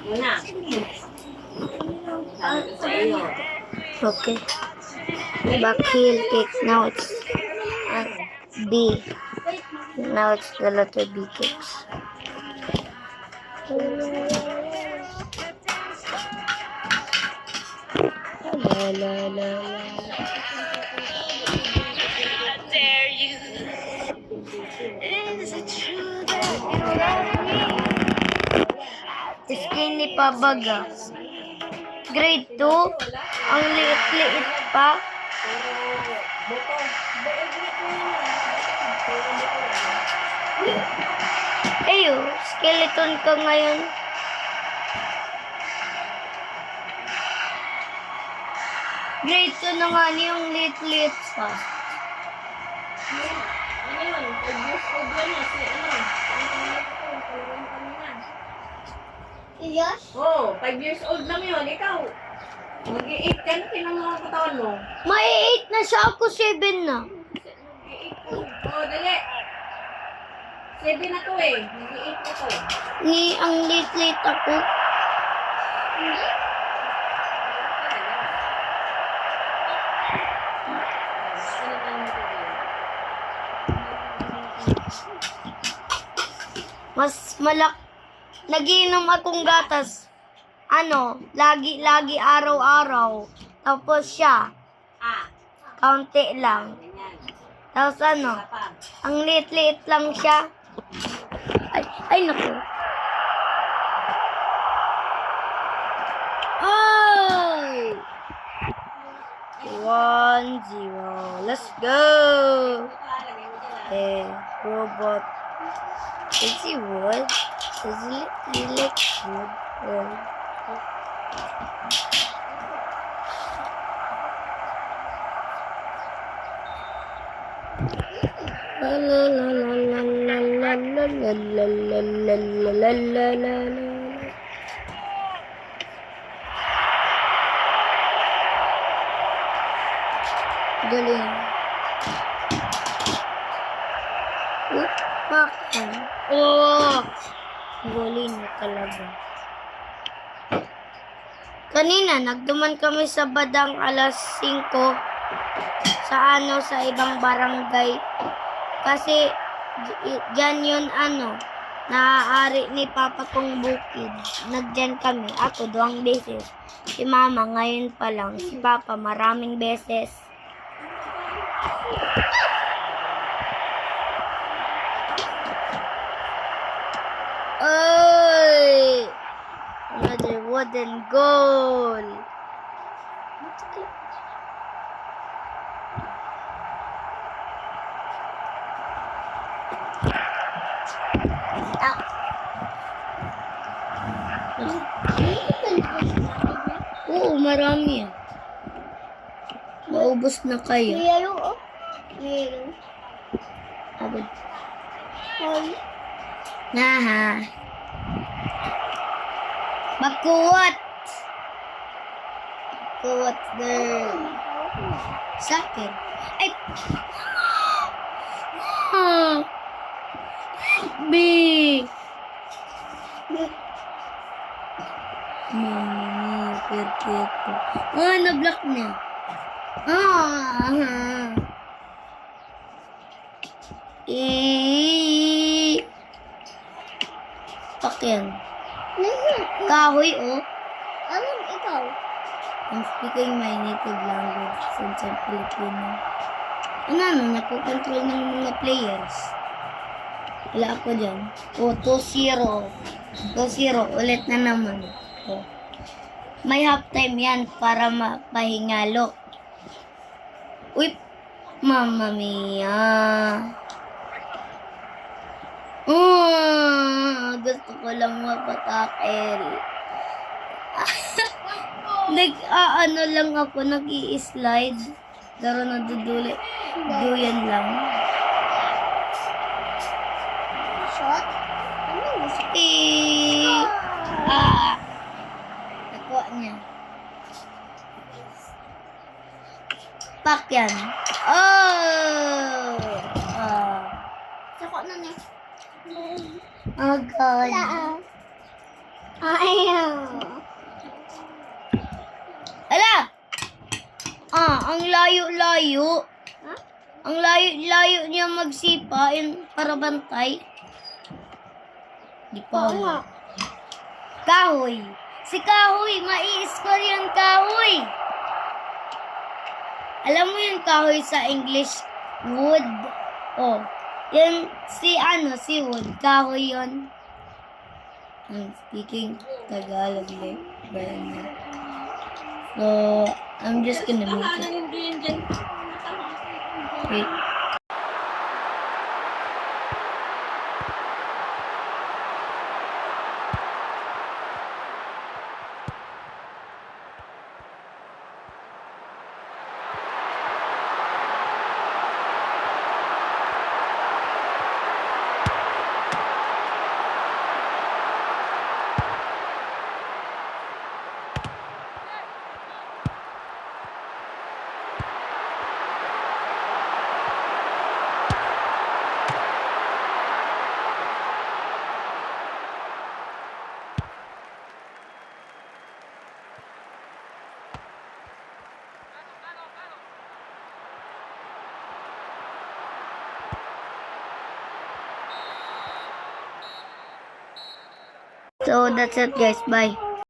Muna. Sabi ko sa iyo. Okay. Bakhil cake. Now it's B. Now it's the letter B cakes. La la la la. Dare you? Is it true that you love me? Skinny pa baga. Grade 2? Ang liit-liit pa. Ayo, skeleton ka ngayon. Grade 2 na nga niya, yung liit-liit pa. Ano yun? 5 years old yun eh. Si ano? Yes? Oo, 5 years old lang yun. Ikaw, mag-i-8 ka na, tinang mga katawan mo. May 8 na siya, ako 7 na. Mag-i-8 ko. Oo, dali. 7 na to eh. Mag-i-8 na to. Ang liit-liit ako. Mas nagiinom akong gatas. Lagi araw-araw. Tapos siya, kaunti lang. Ganyan. Tapos Pa. ang liit-liit lang siya. Ay naku. Ay! 1-0. Let's go! Robot. Is he wood? Is he like wood? La la la la la la la la la la la la la la la. Galing. Bakit? Oh! Galing na talaga. Kanina, nagduman kami sa Badang alas 5 sa ibang barangay. Kasi, dyan yun naaari ni Papa kong bukid. Nagdyan kami. Ako, 2 beses. Si Mama, ngayon pa lang. Si Papa, maraming beses. Ay! Another wooden goal. Oo, marami yan. Maubos na kayo. Meron. Agad. Ay. Naha. Bakuwat. Bakuwat girl. Sakit. Ay. B. Perfecto. Na-block niya. Pakyan. Kahoy, oh. Alam, ikaw. I'm speaking my native language since I'm Filipino. Nakukontrol ng mga players. Wala ako dyan. 2-0. 2-0. Ulit na naman. May halftime yan para mapahingalo. Uy, Mamma Mia. Gusto ko lang mapatakil. Lang ako, nag-i-slide. Pero duyan lang. Shot? Ano yung shot? Nakuha niya. Pak yan. Oh! Sako na niya. Oh, God. Ayaw. Ala! Ang layo-layo. Ha? Ang layo-layo niya magsipa, yun, para bantay. Di pa Oo nga. wala. Kahoy. Si Kahoy, mai-score yung Kahoy. Alam mo yung kahoy sa English? Wood. Oh. Yan, si Wood. Kahoy yun. I'm speaking Tagalog like Brandon. So, I'm just gonna make Ano it. yung green dyan? Wait. So, that's it guys. Bye.